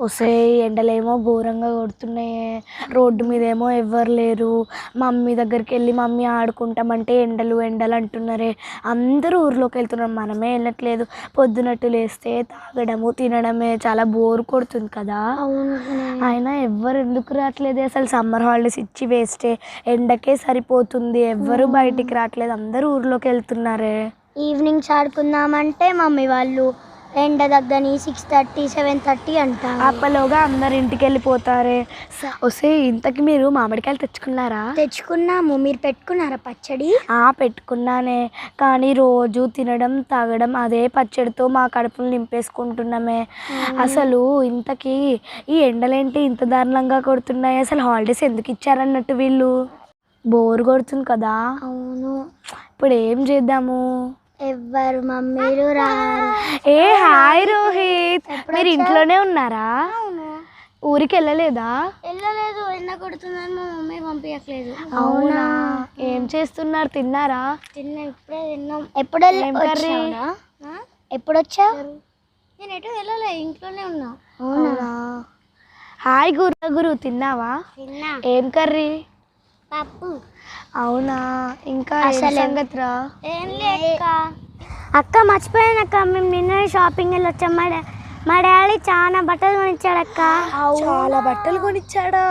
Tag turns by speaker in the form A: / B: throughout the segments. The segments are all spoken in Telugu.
A: వస్తే ఎండలేమో ఘోరంగా కొడుతున్నాయి, రోడ్డు మీద ఏమో ఎవ్వరు లేరు. మమ్మీ దగ్గరికి వెళ్ళి మమ్మీ ఆడుకుంటామంటే ఎండలు ఎండలు అంటున్నారే. అందరూ ఊర్లోకి వెళ్తున్నారు, మనమే వెళ్ళట్లేదు. పొద్దునట్టు లేస్తే తాగడము తినడమే, చాలా బోర్ కొడుతుంది కదా. అయినా ఎవ్వరు ఎందుకు రావట్లేదు అసలు. సమ్మర్ హాలిడేస్ ఇచ్చి వేస్టే, ఎండకే సరిపోతుంది. ఎవ్వరు బయటికి రావట్లేదు, అందరూ ఊర్లోకి వెళ్తున్నారే.
B: ఈవినింగ్స్ ఆడుకుందామంటే మమ్మీ వాళ్ళు ఎండ దగ్గని 6:30 7:30 అంటారు.
A: అప్పలోగా అందరు ఇంటికి వెళ్ళిపోతారే. వస్తే ఇంతకి మీరు మామిడికాయలు తెచ్చుకున్నారా?
B: తెచ్చుకున్నాము. మీరు పెట్టుకున్నారా పచ్చడి?
A: పెట్టుకున్నానే, కానీ రోజు తినడం తాగడం అదే పచ్చడితో మా కడుపులు నింపేసుకుంటున్నామే. అసలు ఇంతకీ ఈ ఎండలేంటి ఇంత దారుణంగా కొడుతున్నాయి? అసలు హాలిడేస్ ఎందుకు ఇచ్చారన్నట్టు వీళ్ళు. బోర్ కొడుతుంది కదా.
B: అవును,
A: ఇప్పుడు ఏం చేద్దాము?
B: ఎవ్వరు మమ్మీలు రారు.
A: హాయ్ రోహిత్, మీరు ఇంట్లోనే ఉన్నారా? ఊరికి వెళ్ళలేదా?
B: వెళ్ళలేదు, ఎండ కొడుతుందని మా మమ్మీ పంపించట్లేదు.
A: అవునా, ఏం చేస్తున్నారు? తిన్నారా?
B: తిన్నా, ఇప్పుడే తిన్నాం. ఎప్పుడు వచ్చా? నేను ఎటు వెళ్ళలే, ఇంట్లోనే ఉన్నా.
A: అవునా. హాయ్ గురు, తిన్నావా?
B: తిన్నా.
A: ఏం కర్రీ?
B: పప్పు.
A: అవునా, ఇంకా సంగతిరా?
B: ఏం లేక అక్క, మర్చిపోయాను అక్క, మేము నిన్న షాపింగ్ వెళ్ళి వచ్చాం. మా డాడీ చాలా బట్టలు కొనిచ్చాడు అక్క.
A: చాలా బట్టలు కొనిచ్చాడా?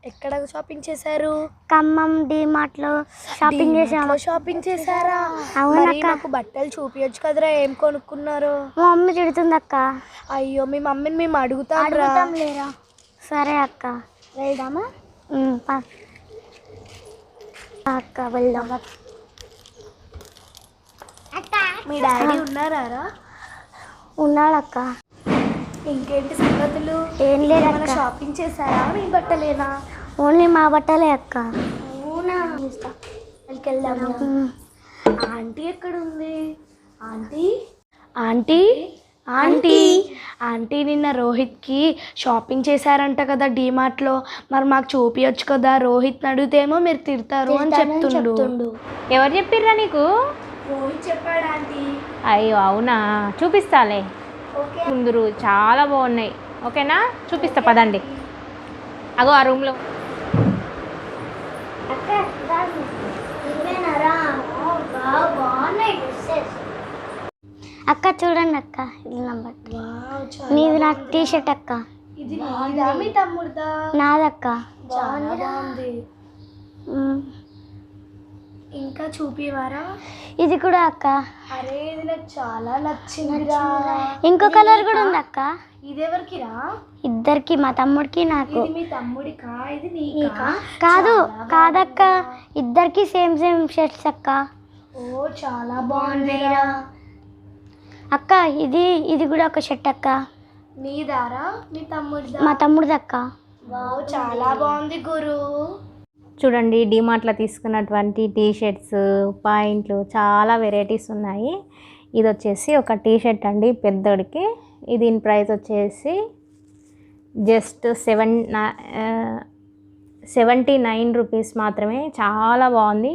A: ఎక్కడ షాపింగ్ చేశారు?
B: ఖమ్మం డిమార్ట్ లో షాపింగ్ చేసాము.
A: షాపింగ్ చేశారా?
B: అవునక్క.
A: నాకు బట్టలు చూపించచ్చు కదరా, ఏం కొనుక్కున్నారు?
B: మా మమ్మీ తిడుతుంది అక్క.
A: అయ్యో, మీ మమ్మీని మేము అడుగుతాం
B: లేరా? సరే అక్క, వెళ్దామా? అక్క వెళ్దాం.
A: మీ డాడీ ఉన్నారా?
B: ఉన్నాడక్క.
A: ఇంకేంటి సంగతులు?
B: ఏం లేదక్క.
A: షాపింగ్ చేశారా? మీ బట్టలేనా?
B: ఓన్లీ మా బట్టలే అక్క.
A: అవునా, వెళ్దాము. ఆంటీ ఎక్కడ ఉంది? ఆంటీ నిన్న రోహిత్కి షాపింగ్ చేశారంట కదా డీమార్ట్లో. మరి మాకు చూపించచ్చు కదా. రోహిత్ అడిగితేమో మీరు తిడతారు అని చెప్తుండు.
C: ఎవరు చెప్పిర్రా నీకు?
A: రోహిత్ చెప్పాడు ఆంటీ.
C: అయ్యో అవునా, చూపిస్తాలే. ముందు చాలా బాగున్నాయి. ఓకేనా, చూపిస్తా పదండి. అగో ఆ రూమ్లో.
B: అక్క చూడండి అక్క, నీది నా టీ షర్ట్ అక్క.
A: ఇది మీ తమ్ముడిదా?
B: నాదక్క.
A: బాగుంది. ఇంకా చూపివారా?
B: ఇది కూడా అక్క.
A: అరే, ఇది నాకు చాలా నచ్చింది.
B: ఇంకో కలర్ కూడా ఉంది అక్క.
A: ఇది ఎవరికిరా?
B: ఇద్దరికి, మా తమ్ముడికి నాకు.
A: మీ తమ్ముడికా? ఇది నీకా?
B: కాదక్క, ఇద్దరికి సేమ్ షర్ట్స్ అక్క.
A: ఓ, చాలా బాగుందిరా
B: అక్క. ఇది కూడా ఒక షర్ట్ అక్క.
A: నీదారా? మీ తమ్ముడిదా?
B: మా తమ్ముడిది అక్క.
A: చాలా బాగుంది గురు.
C: చూడండి, డీమార్ట్లో తీసుకున్నటువంటి టీ షర్ట్స్, పాయింట్లు చాలా వెరైటీస్ ఉన్నాయి. ఇది వచ్చేసి ఒక టీ షర్ట్ అండి పెద్దోడికి. దీని ప్రైస్ వచ్చేసి జస్ట్ 79 రూపీస్ మాత్రమే. చాలా బాగుంది.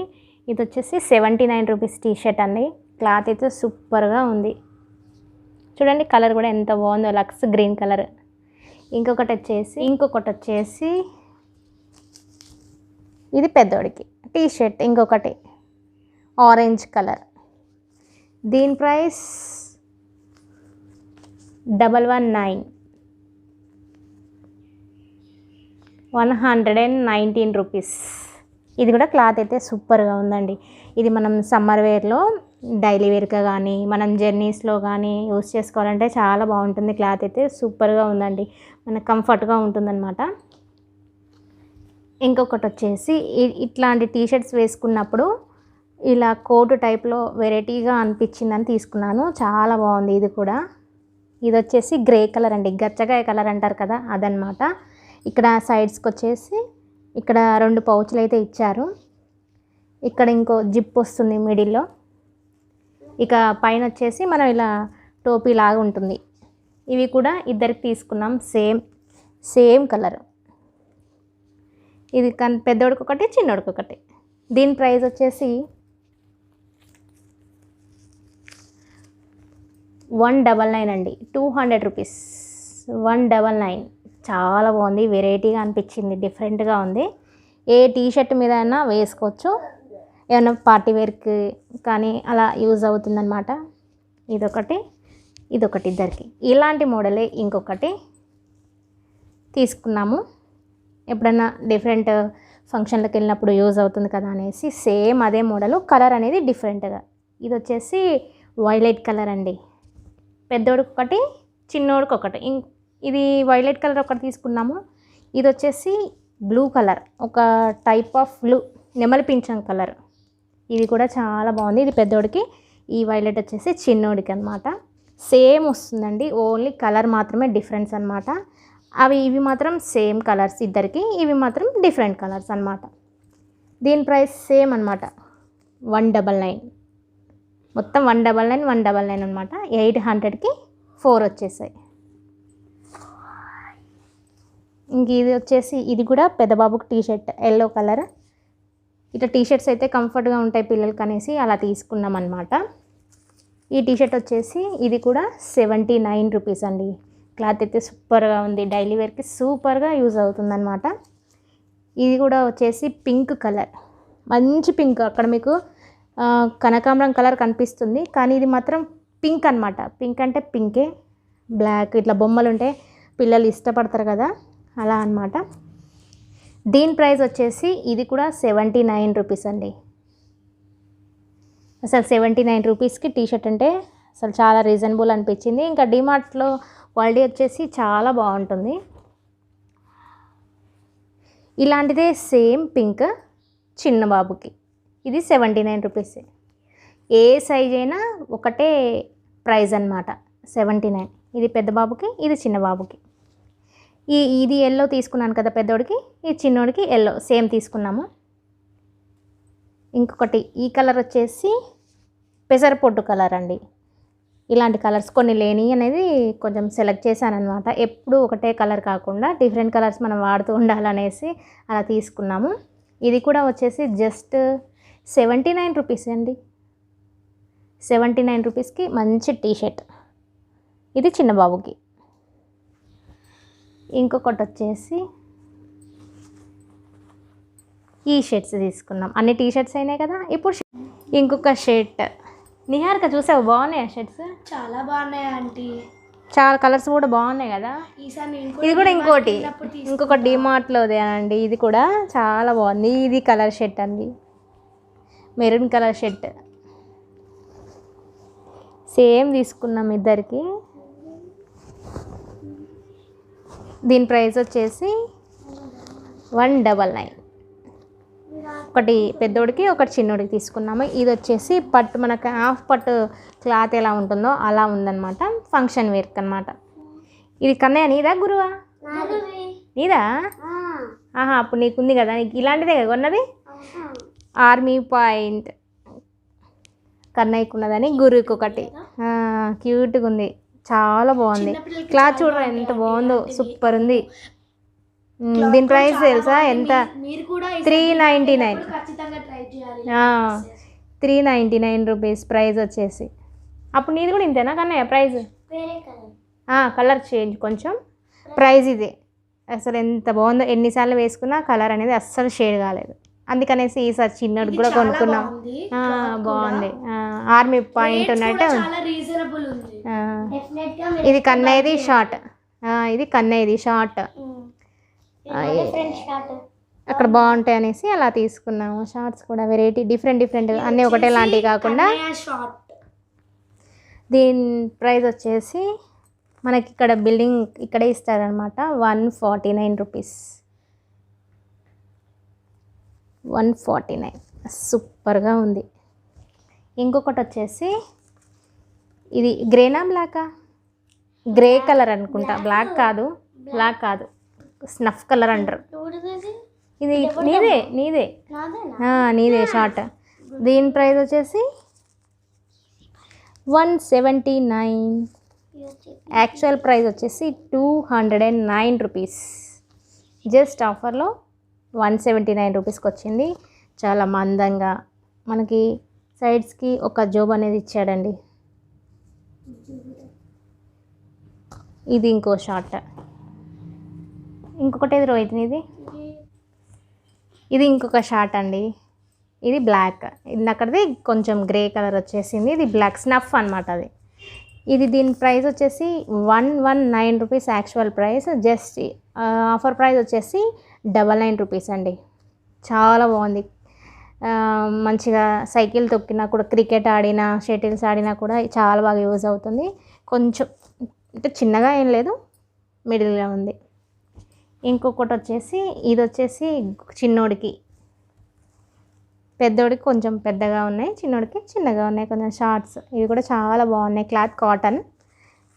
C: ఇది వచ్చేసి 79 రూపీస్ టీ షర్ట్ అండి. క్లాత్ అయితే సూపర్గా ఉంది. చూడండి, కలర్ కూడా ఎంత బాగుందో, లక్స్ గ్రీన్ కలర్. ఇంకొకటి వచ్చేసి ఇది పెద్దోడికి టీ షర్ట్, ఇంకొకటి ఆరెంజ్ కలర్. దీని ప్రైస్ 119 రూపీస్. ఇది కూడా క్లాత్ అయితే సూపర్గా ఉందండి. ఇది మనం సమ్మర్ వేర్లో డైలీ వేర్గా కానీ మనం జర్నీస్లో కానీ యూస్ చేసుకోవాలంటే చాలా బాగుంటుంది. క్లాత్ అయితే సూపర్గా ఉందండి, మనకు కంఫర్ట్గా ఉంటుందన్నమాట. ఇంకొకటి వచ్చేసి ఇట్లాంటి టీషర్ట్స్ వేసుకున్నప్పుడు ఇలా కోటు టైప్లో వెరైటీగా అనిపించిందని తీసుకున్నాను. చాలా బాగుంది ఇది కూడా. ఇది వచ్చేసి గ్రే కలర్ అండి, గచ్చగాయ కలర్ అంటారు కదా, అదనమాట. ఇక్కడ సైడ్స్కి వచ్చేసి ఇక్కడ 2 పౌచ్లు అయితే ఇచ్చారు. ఇక్కడ ఇంకో జిప్ వస్తుంది మిడిల్లో. ఇక పైన వచ్చేసి మనం ఇలా టోపీ లాగా ఉంటుంది. ఇవి కూడా ఇద్దరికి తీసుకున్నాం, సేమ్ కలర్. ఇది పెద్దోడికి ఒకటి, చిన్నోడికి ఒకటి. దీని ప్రైస్ వచ్చేసి 199 అండి, 200 రూపీస్. 199. చాలా బాగుంది, వెరైటీగా అనిపించింది, డిఫరెంట్గా ఉంది. ఏ టీ షర్ట్ మీద అయినా వేసుకోవచ్చు, ఏమైనా పార్టీ వేర్కి కానీ అలా యూజ్ అవుతుందన్నమాట. ఇదొకటి ఇద్దరికి. ఇలాంటి మోడలే ఇంకొకటి తీసుకున్నాము, ఎప్పుడైనా డిఫరెంట్ ఫంక్షన్లకు వెళ్ళినప్పుడు యూజ్ అవుతుంది కదా అనేసి. సేమ్ అదే మోడలు, కలర్ అనేది డిఫరెంట్గా. ఇది వచ్చేసి వైలెట్ కలర్ అండి. పెద్దోడికి ఒకటి, చిన్నోడికి ఒకటి. ఇది వైలెట్ కలర్ ఒకటి తీసుకున్నాము. ఇది వచ్చేసి బ్లూ కలర్, ఒక టైప్ ఆఫ్ బ్లూ, నెమలి పింఛం కలర్. ఇది కూడా చాలా బాగుంది. ఇది పెద్దోడికి, ఈ వైలెట్ వచ్చేసి చిన్నోడికి అనమాట. సేమ్ వస్తుందండి, ఓన్లీ కలర్ మాత్రమే డిఫరెన్స్ అనమాట. ఇవి మాత్రం సేమ్ కలర్స్ ఇద్దరికి, ఇవి మాత్రం డిఫరెంట్ కలర్స్ అనమాట. దీని ప్రైస్ సేమ్ అనమాట, 199. మొత్తం 199 అనమాట. 800కి 4 వచ్చేసాయి. ఇంక ఇది వచ్చేసి, ఇది కూడా పెద్ద బాబుకి టీ షర్ట్, ఎల్లో కలర్. ఇట్లా టీ షర్ట్స్ అయితే కంఫర్ట్గా ఉంటాయి పిల్లలకి అనేసి అలా తీసుకున్నాం అనమాట. ఈ టీ షర్ట్ వచ్చేసి ఇది కూడా 79 రూపీస్ అండి. క్లాత్ అయితే సూపర్గా ఉంది, డైలీ వేర్కి సూపర్గా యూజ్ అవుతుందన్నమాట. ఇది కూడా వచ్చేసి పింక్ కలర్, మంచి పింక్. అక్కడ మీకు కనకాంబరం కలర్ కనిపిస్తుంది, కానీ ఇది మాత్రం పింక్ అనమాట. పింక్ అంటే పింకే, బ్లాక్ ఇట్లా బొమ్మలు ఉంటే పిల్లలు ఇష్టపడతారు కదా, అలా అనమాట. దీని ప్రైస్ వచ్చేసి ఇది కూడా 79 రూపీస్ అండి. అసలు 79 రూపీస్కి టీ షర్ట్ అంటే అసలు చాలా రీజనబుల్ అనిపించింది. ఇంకా డిమార్ట్లో క్వాలిటీ వచ్చేసి చాలా బాగుంటుంది. ఇలాంటిదే సేమ్ పింక్ చిన్న బాబుకి, ఇది 79 రూపీస్. ఏ సైజ్ అయినా ఒకటే ప్రైస్ అనమాట, 79. ఇది పెద్ద బాబుకి, ఇది చిన్న బాబుకి. ఇది ఎల్లో తీసుకున్నాను కదా పెద్దోడికి, ఈ చిన్నోడికి ఎల్లో సేమ్ తీసుకున్నాము. ఇంకొకటి ఈ కలర్ వచ్చేసి పెసరపొట్టు కలర్ అండి. ఇలాంటి కలర్స్ కొన్ని లేని అనేది కొంచెం సెలెక్ట్ చేశాను అనమాట. ఎప్పుడు ఒకటే కలర్ కాకుండా డిఫరెంట్ కలర్స్ మనం వాడుతూ ఉండాలనేసి అలా తీసుకున్నాము. ఇది కూడా వచ్చేసి జస్ట్ 79 రూపీస్ అండి. 79 రూపీస్కి మంచి టీ షర్ట్, ఇది చిన్న బాబుకి. ఇంకొకటి వచ్చేసి ఈ షర్ట్స్ తీసుకున్నాం. అన్ని టీ షర్ట్స్ అయినాయి కదా. ఇప్పుడు ఇంకొక షర్ట్, నిహారిక చూసావు, బాగున్నాయి షర్ట్స్,
A: చాలా బాగున్నాయి ఆంటీ.
C: చాలా కలర్స్ కూడా బాగున్నాయి కదా. ఇది కూడా ఇంకొక డిమార్ట్లోదే అండి. ఇది కూడా చాలా బాగుంది. ఇది కలర్ షర్ట్ అండి, మెరూన్ కలర్ షర్ట్. సేమ్ తీసుకున్నాం ఇద్దరికి. దీని ప్రైస్ వచ్చేసి 199. ఒకటి పెద్దోడికి, ఒకటి చిన్నోడికి తీసుకున్నాము. ఇది వచ్చేసి పట్టు, మనకు హాఫ్ పట్టు క్లాత్ ఎలా ఉంటుందో అలా ఉందన్నమాట, ఫంక్షన్ వేర్క్ అనమాట. ఇది కన్నయ్య నీదా గురువా? నీదా? ఆహా, అప్పుడు నీకుంది కదా, నీకు ఇలాంటిదే కదా కొన్నది. ఆర్మీ పాయింట్ కన్నయ్యకు ఉన్నదని, గురువుకి ఒకటి. క్యూట్గా ఉంది, చాలా బాగుంది. క్లాత్ చూడరా ఎంత బాగుందో, సూపర్ ఉంది. దీని ప్రైస్ తెలుసా ఎంత? 399. 399 రూపీస్ ప్రైస్ వచ్చేసి. అప్పుడు నీది కూడా ఇంతేనా కన్నయ్య ప్రైస్? కలర్ చేంజ్ కొంచెం, ప్రైస్ ఇదే. అసలు ఎంత బాగుందో, ఎన్నిసార్లు వేసుకున్నా కలర్ అనేది అస్సలు షేడ్ కాలేదు. అందుకనేసి ఈసారి చిన్నోడికి కూడా కొనుక్కున్నాం. బాగుంది, ఆర్మీ పాయింట్ ఉన్నట్టు. ఇది కన్నయ్యది షార్ట్, ఇది కన్నయ్యది షార్ట్. అక్కడ బాగుంటాయి అనేసి అలా తీసుకున్నాము. షార్ట్స్ కూడా వెరైటీ, డిఫరెంట్ అన్నీ ఒకటే లాంటివి కాకుండా. దీని ప్రైస్ వచ్చేసి మనకి ఇక్కడ బిల్డింగ్ ఇక్కడే ఇస్తారనమాట, 149 రూపీస్. 149 సూపర్గా ఉంది. ఇంకొకటి వచ్చేసి ఇది గ్రేనా బ్లాకా? గ్రే కలర్ అనుకుంటా, బ్లాక్ కాదు, స్నఫ్ కలర్ అంటారు. ఇది నీదే షార్ట్. దీని ప్రైస్ వచ్చేసి 179. యాక్చువల్ ప్రైస్ వచ్చేసి 209 రూపీస్. జస్ట్ ఆఫర్లో 179 రూపీస్కి వచ్చింది. చాలా మందంగా మనకి సైడ్స్కి ఒక జోబ్ అనేది ఇచ్చాడండి. ఇది ఇంకో షార్ట్. ఇంకొకటి ఏది రోహిత్ ఇది ఇంకొక షార్ట్ అండి. ఇది బ్లాక్, ఇందక్కడిది కొంచెం గ్రే కలర్ వచ్చేసింది. ఇది బ్లాక్ స్నఫ్ అనమాట అది. ఇది దీని ప్రైస్ వచ్చేసి 119 rupees actual price. Just offer price వచ్చేసి 99 రూపీస్ అండి. చాలా బాగుంది. మంచిగా సైకిల్ తొక్కినా కూడా, క్రికెట్ ఆడినా, షటిల్స్ ఆడినా కూడా చాలా బాగా యూజ్ అవుతుంది. కొంచెం అంటే చిన్నగా ఏం లేదు, మిడిల్గా ఉంది. ఇంకొకటి వచ్చేసి ఇది వచ్చేసి చిన్నోడికి, పెద్దోడికి కొంచెం పెద్దగా ఉన్నాయి, చిన్నోడికి చిన్నగా ఉన్నాయి కొంచెం షార్ట్స్. ఇవి కూడా చాలా బాగున్నాయి. Cloth cotton.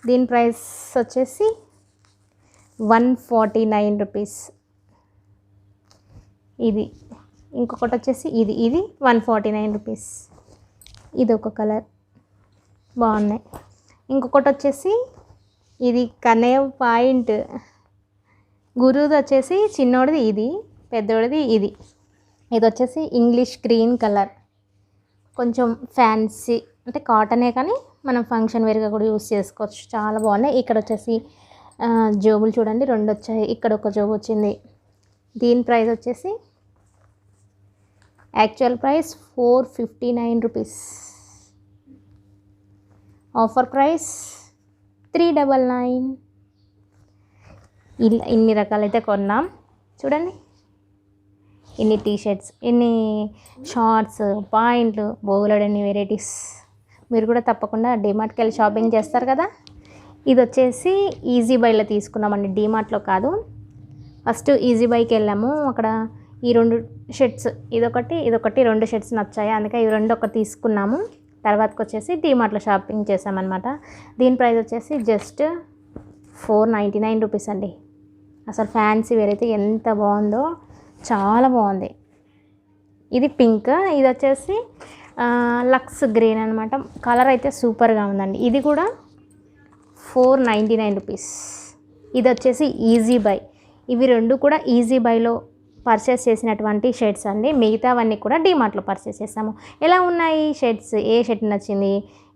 C: దీని ప్రైస్ వచ్చేసి 149 రూపీస్. ఇది ఇంకొకటి వచ్చేసి ఇది 149 రూపీస్. ఇది ఒక కలర్, బాగున్నాయి. ఇంకొకటి వచ్చేసి ఇది కనేవ్ పాయింట్. గురువుది వచ్చేసి చిన్నోడిది ఇది, పెద్దోడిది ఇది. ఇది వచ్చేసి ఇంగ్లీష్ గ్రీన్ కలర్, కొంచెం ఫ్యాన్సీ, అంటే కాటనే కానీ మనం ఫంక్షన్ వేర్గా కూడా యూస్ చేసుకోవచ్చు. చాలా బాగున్నాయి. ఇక్కడ వచ్చేసి జోబులు చూడండి 2 వచ్చాయి. ఇక్కడ ఒక జోబు వచ్చింది. దీని ప్రైస్ వచ్చేసి actual price 459 rupees. Offer price 399. ఇలా ఇన్ని రకాలైతే కొన్నాం. చూడండి ఇన్ని టీషర్ట్స్, ఇన్ని షార్ట్స్, పాయింట్లు, బోలెడన్ని వెరైటీస్. మీరు కూడా తప్పకుండా డీమార్ట్కి వెళ్ళి షాపింగ్ చేస్తారు కదా. ఇది వచ్చేసి ఈజీ బైలో తీసుకున్నామండి, డీమార్ట్లో కాదు. ఫస్ట్ ఈజీ బైకి వెళ్ళాము. అక్కడ ఈ 2 షర్ట్స్, ఇదొకటి 2 షర్ట్స్ నచ్చాయి, అందుకే ఈ 2 ఒకటి తీసుకున్నాము. తర్వాతకి వచ్చేసి డీమార్ట్లో షాపింగ్ చేసామన్నమాట. దీని ప్రైస్ వచ్చేసి జస్ట్ 499 రూపీస్ అండి. అసలు ఫ్యాన్సీ వేర్ అయితే ఎంత బాగుందో, చాలా బాగుంది. ఇది పింక్, ఇది వచ్చేసి లక్స్ గ్రీన్ అనమాట. కలర్ అయితే సూపర్గా ఉందండి. ఇది కూడా 499 రూపీస్. ఇది వచ్చేసి ఈజీ బై. ఇవి 2 కూడా ఈజీ బైలో పర్చేస్ చేసినటువంటి షర్ట్స్ అండి. మిగతావన్నీ కూడా డీమార్ట్లో పర్చేస్ చేసాము. ఎలా ఉన్నాయి షర్ట్స్, ఏ షర్ట్ నచ్చింది,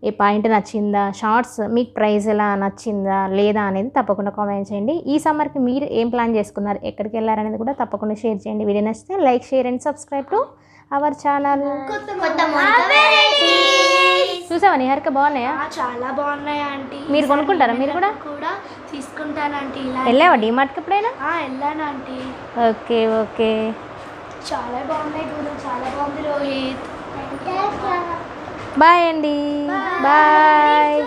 C: ఏ పాయింట్ నచ్చిందా, షార్ట్స్ మీకు ప్రైస్ ఎలా నచ్చిందా లేదా అనేది తప్పకుండా కామెంట్ చేయండి. ఈ సమ్మర్కి మీరు ఏం ప్లాన్ చేసుకున్నారు, ఎక్కడికి వెళ్ళారనేది కూడా తప్పకుండా షేర్ చేయండి. వీడియో నచ్చితే like, share and subscribe to our channel. చూసావా నిహారిక, బాగున్నాయా?
A: చాలా బాగున్నాయి ఆంటీ.
C: మీరు కొనుక్కుంటారా? మీరు కూడా
A: తీసుకుంటానంటీ.
C: వెళ్ళావా డీమార్ట్కి ఎప్పుడైనా?
A: వెళ్ళాను ఆంటీ.
C: Okay okay.
A: చాలా బాగున్నాయి గురు, చాలా బాగుంది రోహిత్.
C: బాయ్ అండి. Bye.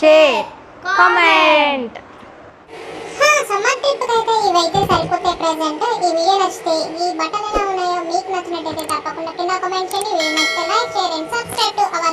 C: Share, comment.
B: Summer trip అయితే ఇవైతే సరిపోతాయి ప్రెజెంట్. ఈ వీడియో నచ్చితే, ఈ బట్టలు ఎలా ఉన్నాయో మీకు నచ్చినట్టయితే తప్పకుండా కింద కామెంట్ చేయండి. వీడియో నచ్చితే like, share and subscribe to our